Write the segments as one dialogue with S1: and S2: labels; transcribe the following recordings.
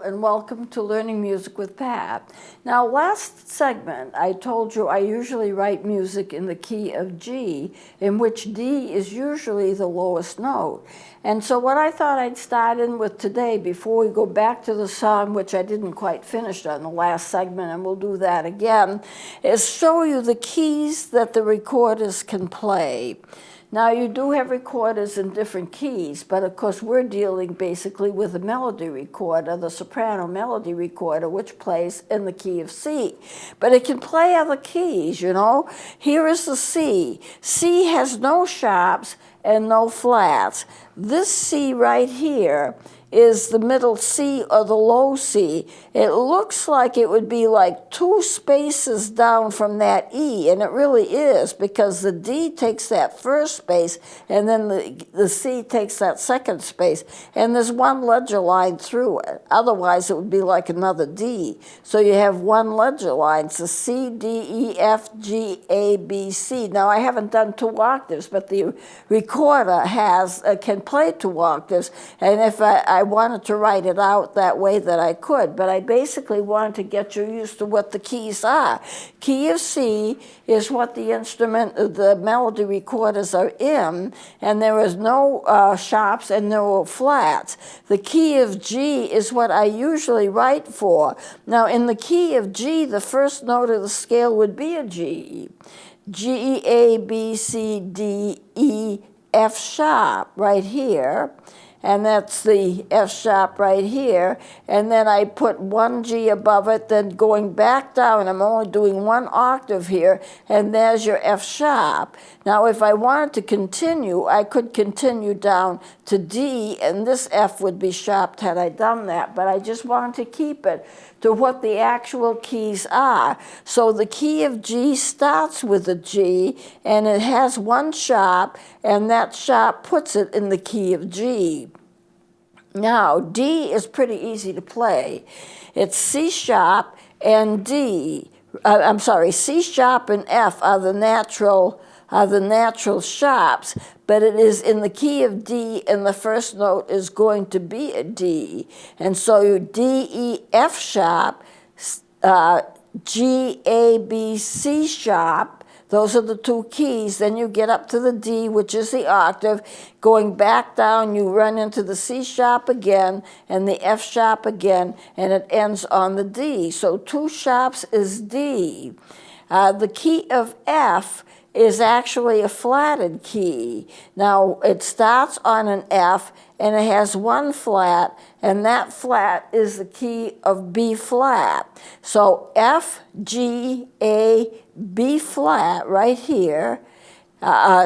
S1: and welcome to Learning Music with Pat. Now, last segment, I told you I usually write music in the key of G, in which D is usually the lowest note. And so what I thought I'd start in with today, before we go back to the song, which I didn't quite finish on the last segment, and we'll do that again, is show you the keys that the recorders can play. Now, you do have recorders in different keys, but of course we're dealing basically with a melody recorder, the soprano melody recorder, which plays in the key of C. But it can play other keys, you know. Here is the C. C has no sharps and no flats. This C right here is the middle C or the low C. It looks like it would be like two spaces down from that E, and it really is, because the D takes that first space and then the C takes that second space, and there's one ledger line through it. Otherwise it would be like another D. So you have one ledger line. It's a C, D, E, F, G, A, B, C. Now I haven't done 2 octaves, but the recorder can play 2 octaves, and if I wanted to write it out that way that I could, but I basically wanted to get you used to what the keys are. Key of C is what the melody recorders are in, and there is no sharps and no flats. The key of G is what I usually write for. Now in the key of G, the first note of the scale would be a G. G, A, B, C, D, E, F sharp right here, and that's the F sharp right here, and then I put 1 G above it, then going back down, I'm only doing 1 octave here, and there's your F sharp. Now if I wanted to continue, I could continue down to D, and this F would be sharped had I done that, but I just wanted to keep it to what the actual keys are. So the key of G starts with a G, and it has 1 sharp, and that sharp puts it in the key of G. Now, D is pretty easy to play. It's C sharp and D. C sharp and F are the natural sharps, but it is in the key of D, and the first note is going to be a D. And so you D, E, F sharp, G, A, B, C sharp. Those are the 2 keys. Then you get up to the D, which is the octave. Going back down, you run into the C sharp again and the F sharp again, and it ends on the D. So 2 sharps is D. The key of F is actually a flatted key. Now, it starts on an F, and it has 1 flat, and that flat is the key of B flat. So F, G, A, B flat right here,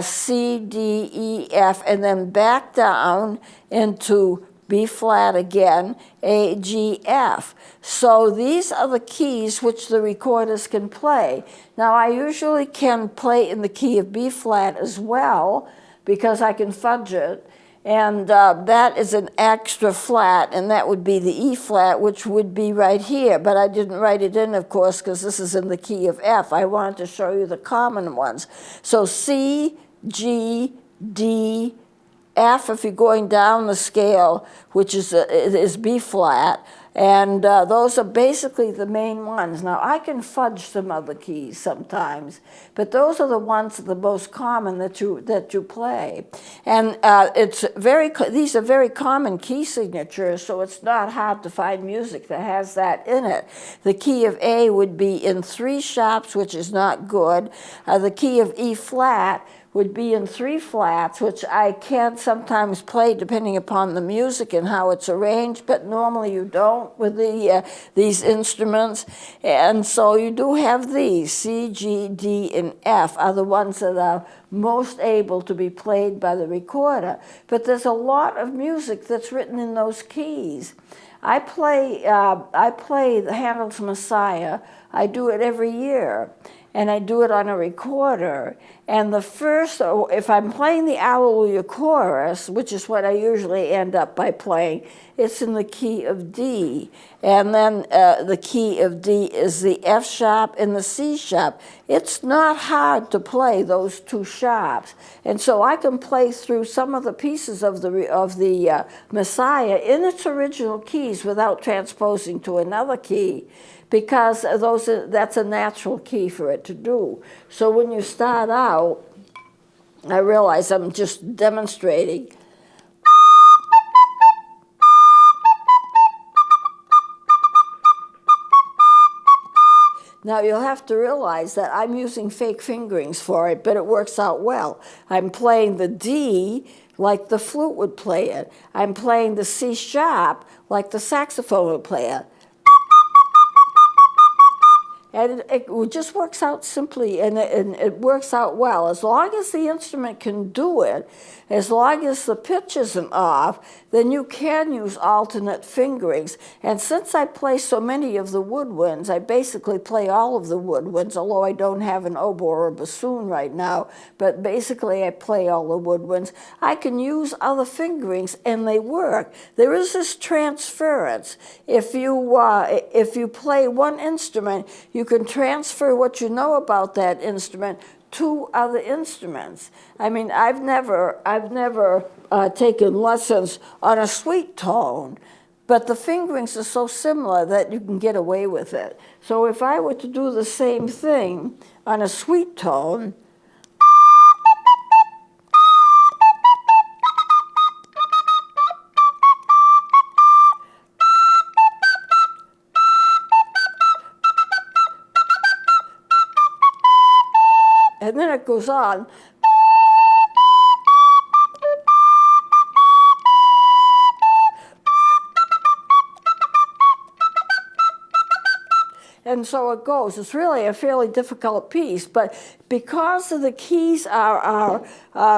S1: C, D, E, F, and then back down into B flat again, A, G, F. So these are the keys which the recorders can play. Now I usually can play in the key of B flat as well, because I can fudge it, and that is an extra flat, and that would be the E flat, which would be right here, but I didn't write it in, of course, because this is in the key of F. I wanted to show you the common ones. So C, G, D, F if you're going down the scale, which is B flat, and those are basically the main ones. Now I can fudge some other keys sometimes, but those are the ones that are the most common that you play, and these are very common key signatures, so it's not hard to find music that has that in it. The key of A would be in 3 sharps, which is not good. The key of E flat would be in 3 flats, which I can sometimes play depending upon the music and how it's arranged, but normally you don't with these instruments. And so you do have these, C, G, D, and F are the ones that are most able to be played by the recorder. But there's a lot of music that's written in those keys. I play Handel's Messiah. I do it every year. and I do it on a recorder. And the first, if I'm playing the Alleluia chorus, which is what I usually end up by playing, it's in the key of D. And then the key of D is the F sharp and the C sharp. It's not hard to play those two sharps. And so I can play through some of the pieces of the Messiah in its original keys without transposing to another key, because that's a natural key for it to do. So when you start out, I realize I'm just demonstrating. Now you'll have to realize that I'm using fake fingerings for it, but it works out well. I'm playing the D like the flute would play it. I'm playing the C sharp like the saxophone would play it. And it just works out simply, and it works out well. As long as the instrument can do it, as long as the pitch isn't off, then you can use alternate fingerings. And since I play so many of the woodwinds, I basically play all of the woodwinds, although I don't have an oboe or a bassoon right now, but basically I play all the woodwinds. I can use other fingerings, and they work. There is this transference. If you play one instrument, you can transfer what you know about that instrument to other instruments. I mean, I've never taken lessons on a sweet tone, but the fingerings are so similar that you can get away with it. So if I were to do the same thing on a sweet tone, and then it goes on. And so it goes. It's really a fairly difficult piece, but because the keys are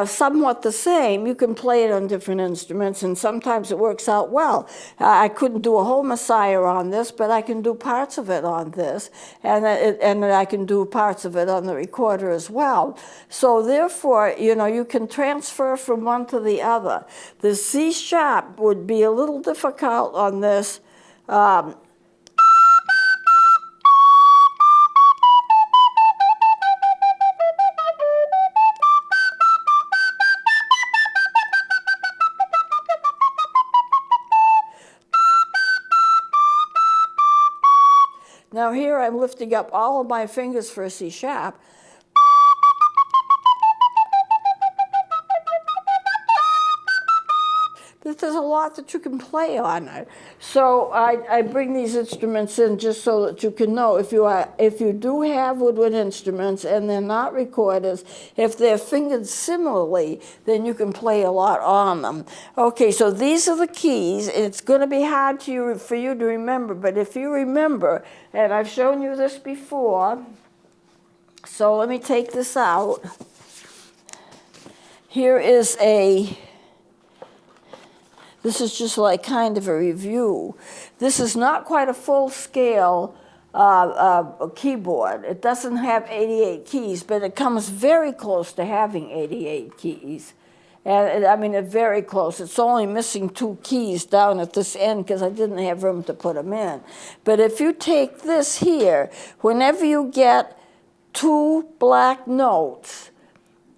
S1: somewhat the same, you can play it on different instruments, and sometimes it works out well. I couldn't do a whole Messiah on this, but I can do parts of it on this, and I can do parts of it on the recorder as well. So therefore, you can transfer from one to the other. The C sharp would be a little difficult on this. Now here I'm lifting up all of my fingers for a C sharp. But there's a lot that you can play on it. So I bring these instruments in just so that you can know if you do have woodwind instruments and they're not recorders, if they're fingered similarly, then you can play a lot on them. Okay, so these are the keys. It's going to be hard for you to remember, but if you remember, and I've shown you this before, so let me take this out. Here is this is just like kind of a review. This is not quite a full-scale keyboard. It doesn't have 88 keys, but it comes very close to having 88 keys. And I mean, it's very close. It's only missing 2 keys down at this end because I didn't have room to put them in. But if you take this here, whenever you get 2 black notes,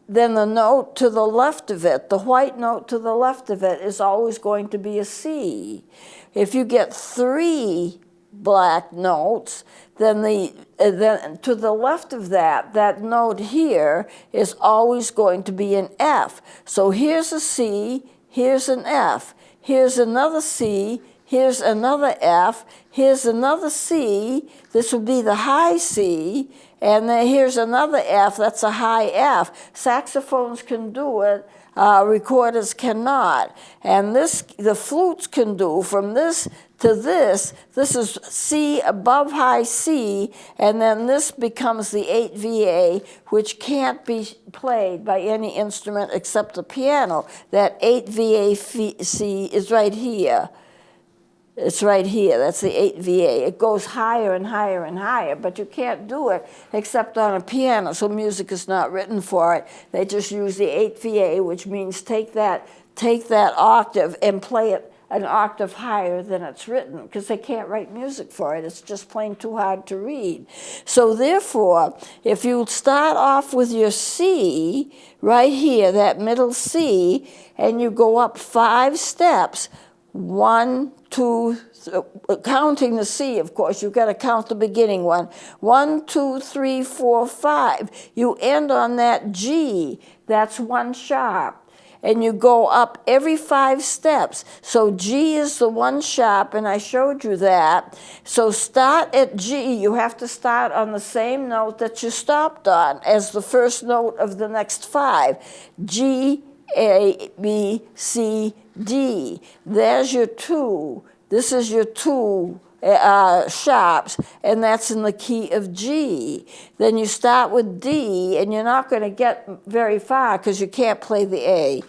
S1: then the note to the left of it, the white note to the left of it, is always going to be a C. If you get 3 black notes, then to the left of that note here is always going to be an F. So here's a C, here's an F, here's another C, here's another F, here's another C, this would be the high C, and then here's another F, that's a high F. Saxophones can do it, recorders cannot. And the flutes can do from this to this is C above high C, and then this becomes the 8VA, which can't be played by any instrument except the piano. That 8VA C is right here. It's right here. That's the 8 VA. It goes higher and higher and higher, but you can't do it except on a piano, so music is not written for it. They just use the 8 VA, which means take that octave and play it an octave higher than it's written, because they can't write music for it. It's just plain too hard to read. So therefore, if you start off with your C right here, that middle C, and you go up 5 steps, 1, 2, counting the C, of course, you've got to count the beginning one. 1, 2, 3, 4, 5. You end on that G, that's 1 sharp. And you go up every 5 steps. So G is the 1 sharp, and I showed you that. So start at G. You have to start on the same note that you stopped on as the first note of the next 5. G, A, B, C, D. There's your 2. This is your 2 sharps, and that's in the key of G. Then you start with D, and you're not going to get very far because you can't play the A.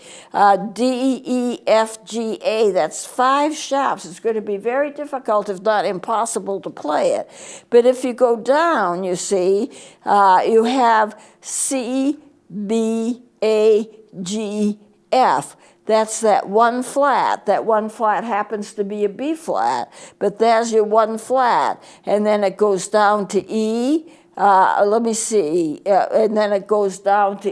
S1: D, E, F, G, A, that's 5 sharps. It's going to be very difficult, if not impossible, to play it. But if you go down, you see, you have C, B, A, G, F. That's that 1 flat. That 1 flat happens to be a B flat, but there's your 1 flat. And then it goes down to E. Let me see. And then it goes down to,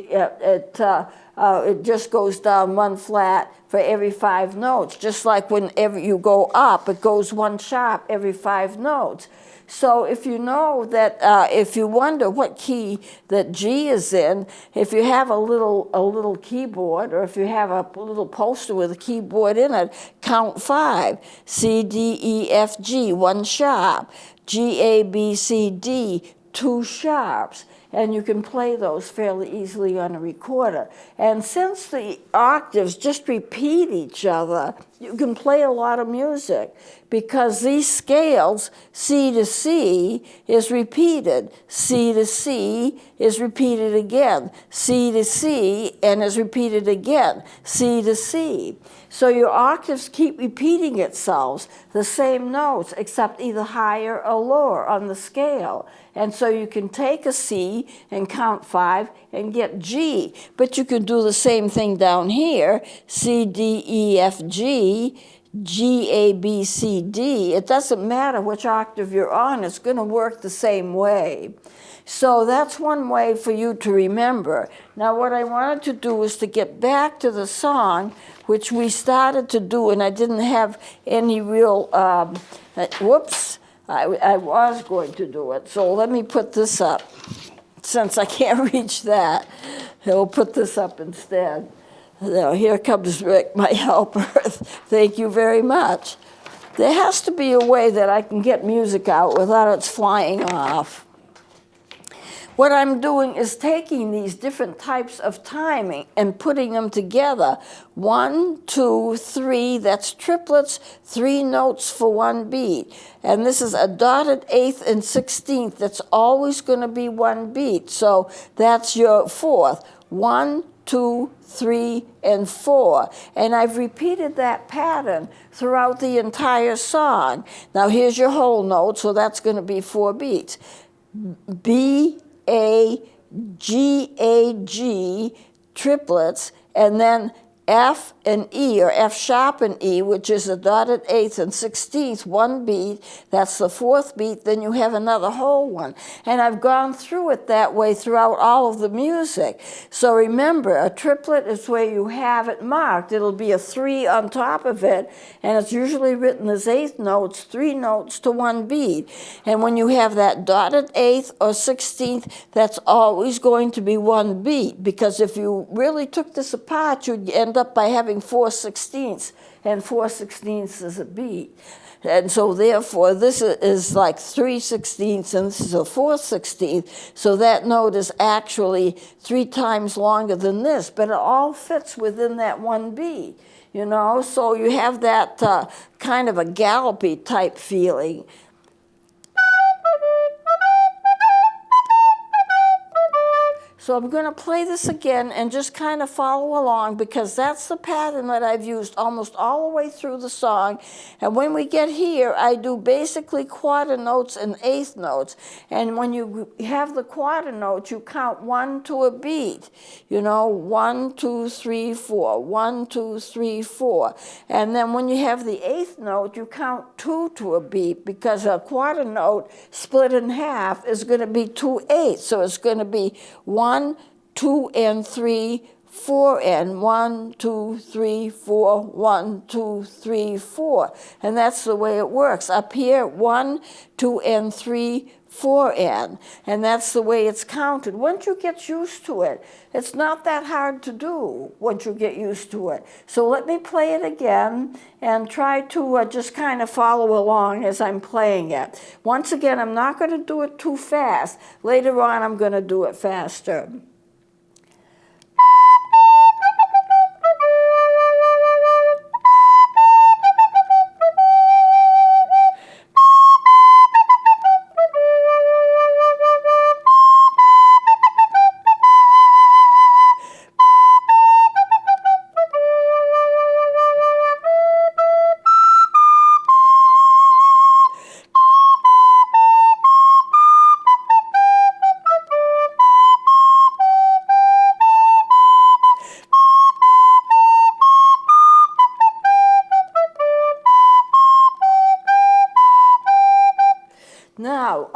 S1: it just goes down 1 flat for every 5 notes. Just like whenever you go up, it goes 1 sharp every 5 notes. So if you know that, if you wonder what key that G is in, if you have a little keyboard, or if you have a little poster with a keyboard in it, count 5. C, D, E, F, G, 1 sharp. G, A, B, C, D, 2 sharps. And you can play those fairly easily on a recorder. And since the octaves just repeat each other, you can play a lot of music, because these scales, C to C, is repeated. C to C is repeated again. C to C, and is repeated again. C to C. So your octaves keep repeating itself, the same notes, except either higher or lower on the scale. And so you can take a C and count 5 and get G. But you can do the same thing down here, C, D, E, F, G, G, A, B, C, D. It doesn't matter which octave you're on, it's going to work the same way. So that's one way for you to remember. Now what I wanted to do was to get back to the song, which we started to do, and I didn't have any real, whoops, I was going to do it. So let me put this up. Since I can't reach that, I'll put this up instead. Now, here comes Rick, my helper. Thank you very much. There has to be a way that I can get music out without it's flying off. What I'm doing is taking these different types of timing and putting them together. 1, 2, 3, that's triplets, 3 notes for 1 beat. And this is a dotted 8th and 16th. That's always going to be 1 beat. So that's your 4th. 1, 2, 3, and 4. And I've repeated that pattern throughout the entire song. Now here's your whole note, so that's going to be 4 beats. B, A, G, triplets, and then F and E, or F sharp and E, which is a dotted 8th and 16th, 1 beat. That's the 4th beat. Then you have another whole one. And I've gone through it that way throughout all of the music. So remember, a triplet is where you have it marked. It'll be a 3 on top of it, and it's usually written as 8th notes, 3 notes to 1 beat. And when you have that dotted 8th or 16th, that's always going to be 1 beat, because if you really took this apart, you'd end up by having 4/16ths, and 4/16ths is a beat. And so therefore this is like 3/16ths, and this is a 4/16th, so that note is actually 3 times longer than this, but it all fits within that 1 beat, you know. So you have that kind of a gallopy type feeling. So I'm going to play this again and just kind of follow along, because that's the pattern that I've used almost all the way through the song. And when we get here, I do basically quarter notes and eighth notes. And when you have the quarter notes, you count 1 to a beat. You know, 1, 2, 3, 4, 1, 2, 3, 4. And then when you have the eighth note, you count 2 to a beat, because a quarter note split in half is going to be 2/8. So it's going to be 1, 2, and 3, 4, and 1, 2, 3, 4, 1, 2, 3, 4. And that's the way it works. Up here, 1, 2, and 3, 4, and that's the way it's counted. Once you get used to it, it's not that hard to do once you get used to it. So let me play it again and try to just kind of follow along as I'm playing it. Once again, I'm not going to do it too fast. Later on, I'm going to do it faster. Now,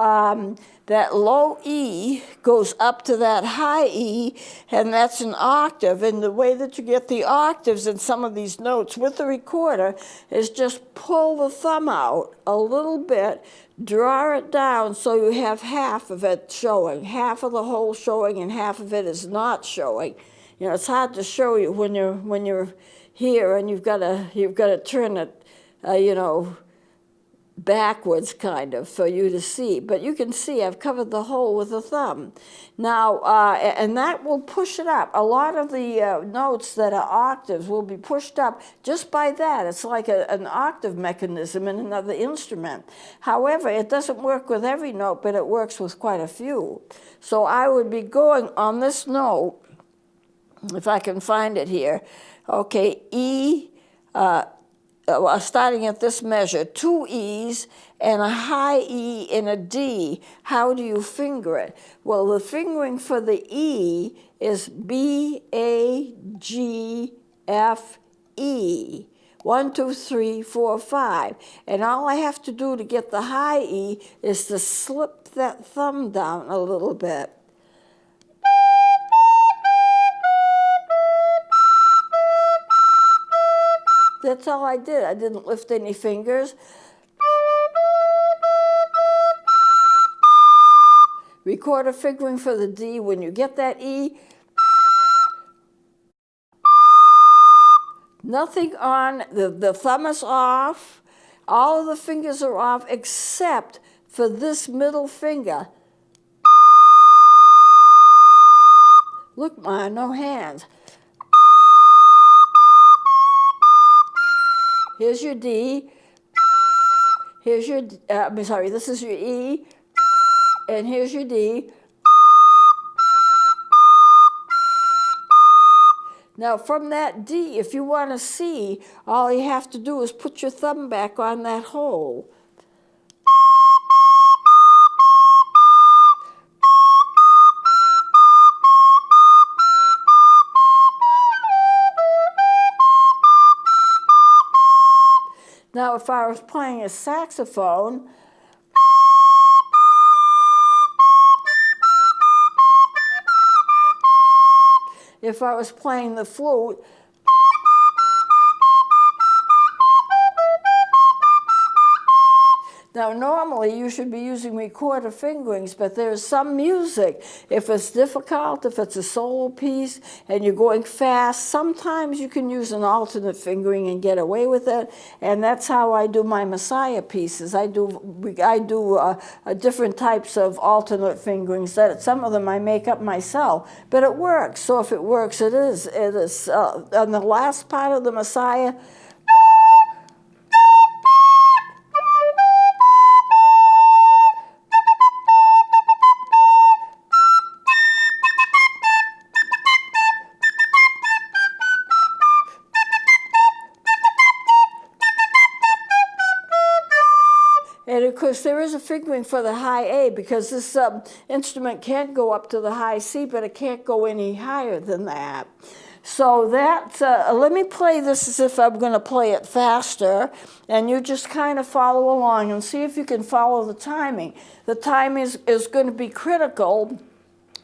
S1: that low E goes up to that high E, and that's an octave. And the way that you get the octaves in some of these notes with the recorder is just pull the thumb out a little bit, draw it down so you have half of it showing, half of the whole showing, and half of it is not showing. You know, it's hard to show you when you're here and you've got to turn it, you know, backwards kind of for you to see. But you can see I've covered the hole with a thumb. Now, and that will push it up. A lot of the notes that are octaves will be pushed up just by that. It's like an octave mechanism in another instrument. However, it doesn't work with every note, but it works with quite a few. So I would be going on this note, if I can find it here. Okay, E, starting at this measure, 2 E's and a high E and a D. How do you finger it? Well, the fingering for the E is B, A, G, F, E. 1, 2, 3, 4, 5. And all I have to do to get the high E is to slip that thumb down a little bit. That's all I did. I didn't lift any fingers. Recorder fingering for the D. When you get that E, nothing on, the thumb is off. All of the fingers are off except for this middle finger. Look, Ma, no hands. Here's your D, here's your, sorry, this is your E, and here's your D. Now from that D, if you want to see, all you have to do is put your thumb back on that hole. Now, if I was playing a saxophone, if I was playing the flute, now, normally you should be using recorder fingerings, but there's some music. If it's difficult, if it's a solo piece and you're going fast, sometimes you can use an alternate fingering and get away with it. And that's how I do my Messiah pieces. I do different types of alternate fingerings. Some of them I make up myself, but it works. So if it works, it is. On the last part of the Messiah, course, there is a fingering for the high A because this instrument can't go up to the high C, but it can't go any higher than that. So that, let me play this as if I'm going to play it faster, and you just kind of follow along and see if you can follow the timing. The time is going to be critical.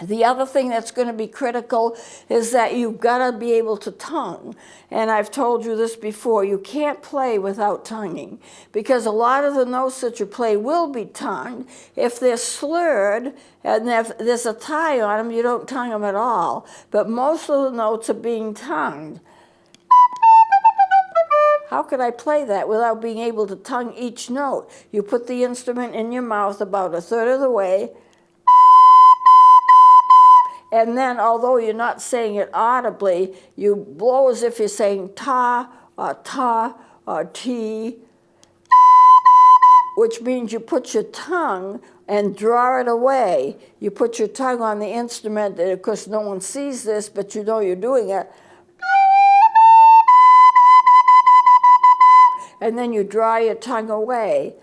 S1: The other thing that's going to be critical is that you've got to be able to tongue. And I've told you this before, you can't play without tonguing because a lot of the notes that you play will be tongued. If they're slurred and if there's a tie on them, you don't tongue them at all. But most of the notes are being tongued. How could I play that without being able to tongue each note? You put the instrument in your mouth about a third of the way, and then, although you're not saying it audibly, you blow as if you're saying ta or ti, which means you put your tongue and draw it away. You put your tongue on the instrument, and of course no one sees this, but you know you're doing it. And then you draw your tongue away.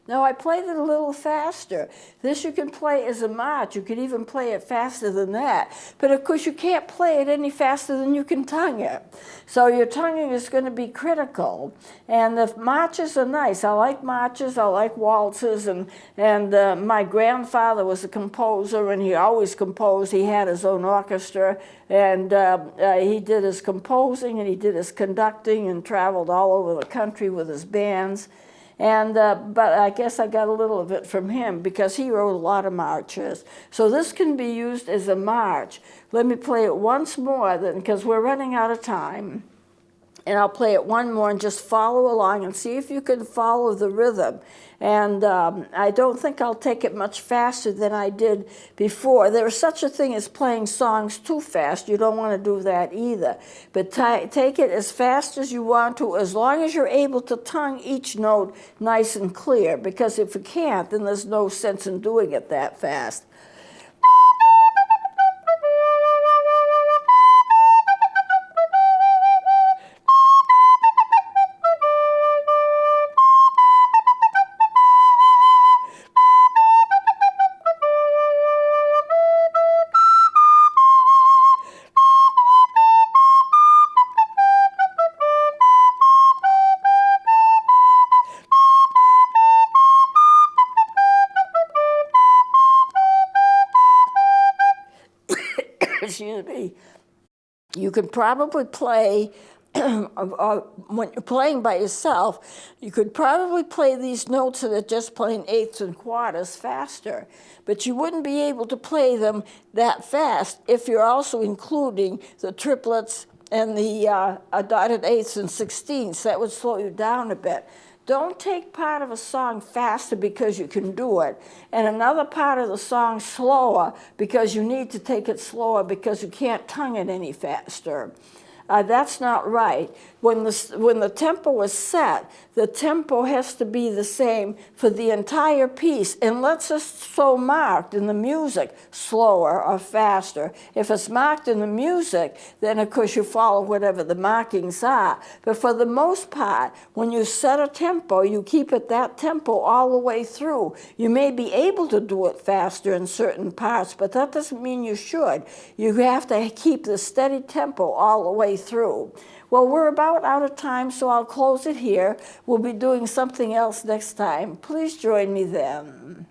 S1: Now I played it a little faster. This you can play as a march. You could even play it faster than that. But of course you can't play it any faster than you can tongue it. So your tonguing is going to be critical. And the marches are nice. I like marches. I like waltzes. And my grandfather was a composer, and he always composed. He had his own orchestra, and he did his composing and he did his conducting and traveled all over the country with his bands. And but I guess I got a little of it from him because he wrote a lot of marches. So this can be used as a march. Let me play it once more then, because we're running out of time. And I'll play it one more and just follow along and see if you can follow the rhythm. And I don't think I'll take it much faster than I did before. There is such a thing as playing songs too fast. You don't want to do that either. But take it as fast as you want to, as long as you're able to tongue each note nice and clear. Because if you can't, then there's no sense in doing it that fast. Excuse me. You could probably play, when you're playing by yourself, you could probably play these notes that are just plain eighths and quarters faster, but you wouldn't be able to play them that fast if you're also including the triplets and the dotted eighths and sixteenths. That would slow you down a bit. Don't take part of a song faster because you can do it, and another part of the song slower because you need to take it slower because you can't tongue it any faster. That's not right. When the tempo is set, the tempo has to be the same for the entire piece, unless it's so marked in the music, slower or faster. If it's marked in the music, then of course you follow whatever the markings are. But for the most part, when you set a tempo, you keep it that tempo all the way through. You may be able to do it faster in certain parts, but that doesn't mean you should. You have to keep the steady tempo all the way through. Well, we're about out of time, so I'll close it here. We'll be doing something else next time. Please join me then.